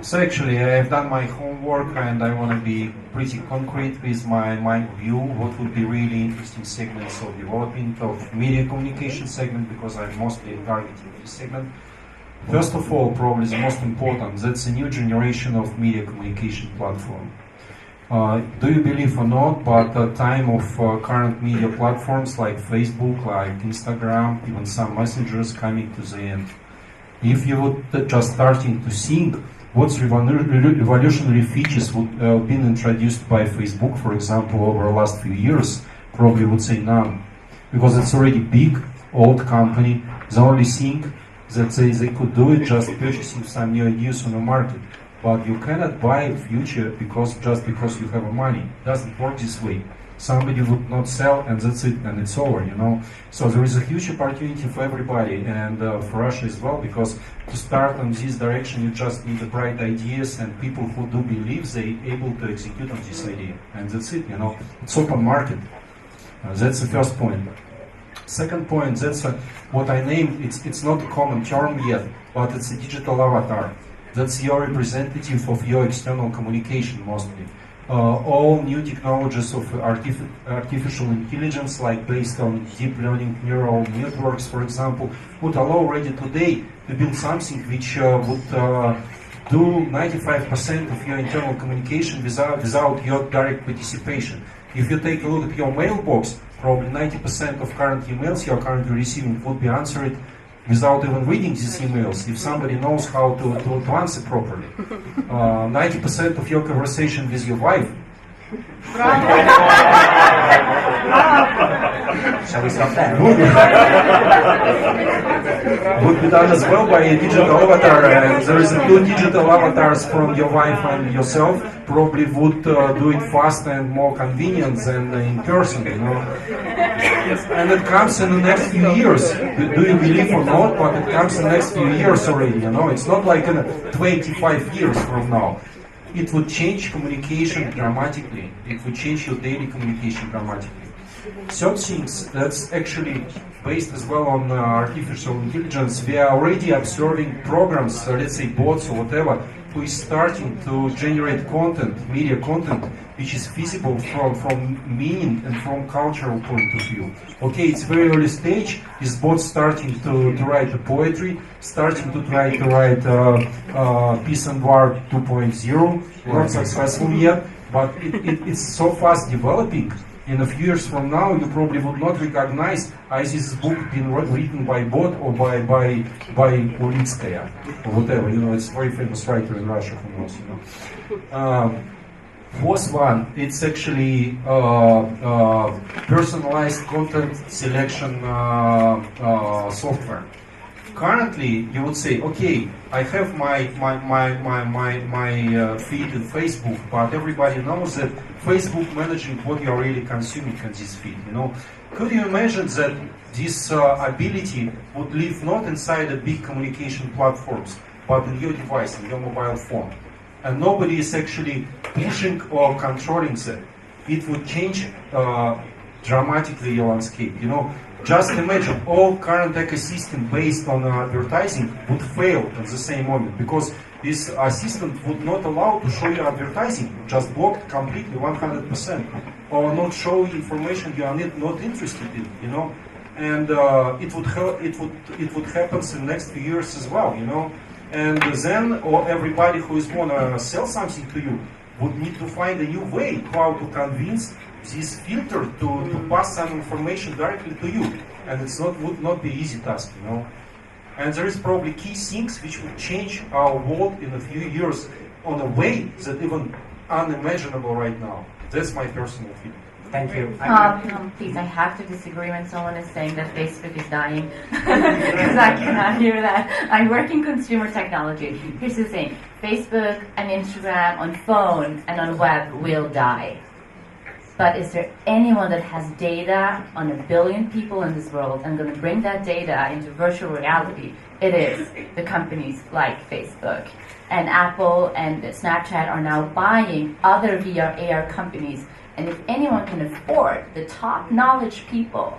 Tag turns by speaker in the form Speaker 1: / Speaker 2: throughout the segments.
Speaker 1: So actually, I've done my homework and I want to be pretty concrete with my view. What would be really interesting segments of development of media communication segment, because I'm mostly targeting this segment. First of all, probably the most important, that's a new generation of media communication platform. Do you believe or not, but the time of current media platforms like Facebook, like Instagram, even some messengers coming to the end. If you would just starting to think what's revolutionary features would been introduced by Facebook, for example, over the last few years, probably would say none, because it's already big, old company. The only thing that they could do is just purchasing some new ideas on the market. But you cannot buy future just because you have money. It doesn't work this way. Somebody would not sell, and that's it, and it's over, you know. So there is a huge opportunity for everybody, and for Russia as well, because to start on this direction, you just need the bright ideas and people who do believe they able to execute on this idea, and that's it, you know. It's open market. That's the first point. Second point, that's what I named. It's not a common term yet, but it's a digital avatar. That's your representative of your external communication mostly. All new technologies of artificial intelligence, like based on deep learning neural networks, for example, would allow already today to build something which would do 95% of your internal communication without your direct participation. If you take a look at your mailbox, probably 90% of current emails you are currently receiving would be answered without even reading these emails, if somebody knows how to answer properly. 90% of your conversation with your wife.
Speaker 2: Shall we stop there?
Speaker 1: Would be done as well by a digital avatar, and there is two digital avatars from your wife and yourself. Probably would do it fast and more convenient than in person, you know. And it comes in the next few years. Do you believe or not? But it comes in the next few years already, you know. It's not like in 25 years from now. It would change communication dramatically. It would change your daily communication dramatically. Third things, that's actually based as well on artificial intelligence. We are already observing programs, let's say bots or whatever, who is starting to generate content, media content, which is feasible from meaning and from cultural point of view. Okay, it's very early stage. Is bots starting to write the poetry, starting to try to write Peace and War 2.0, not successful yet, but it's so fast developing. In a few years from now, you probably would not recognize Aase's book being written by bot or by Ulitskaya or whatever. You know, it's a very famous writer in Russia, who knows. You know. Fourth one, it's actually personalized content selection software. Currently, you would say, okay, I have my feed in Facebook, but everybody knows that Facebook managing what you are really consuming on this feed. You know, could you imagine that this ability would live not inside the big communication platforms, but in your device, in your mobile phone, and nobody is actually pushing or controlling that? It would change dramatically your landscape. You know. Just imagine all current ecosystem based on advertising would fail at the same moment, because this assistant would not allow to show you advertising, just blocked completely 100%, or not show you information you are not interested in, you know. And it would happen in the next few years as well, you know. And then everybody who is gonna sell something to you would need to find a new way how to convince this filter to pass some information directly to you, and would not be easy task, you know. And there is probably key things which would change our world in a few years on a way that even unimaginable right now. That's my personal feeling.
Speaker 2: Thank you.
Speaker 3: Please, I have to disagree when someone is saying that Facebook is dying, because I cannot hear that. I work in consumer technology. Here's the thing: Facebook and Instagram on phone and on web will die. But is there anyone that has data on 1 billion people in this world and going to bring that data into virtual reality? It is the companies like Facebook. And Apple and Snapchat are now buying other VR, AR companies. And if anyone can afford the top knowledge people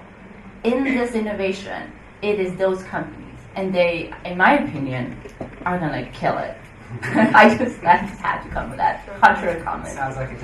Speaker 3: in this innovation, it is those companies. And they, in my opinion, are going to kill it. I just had to come with that contra comment.
Speaker 2: Sounds like a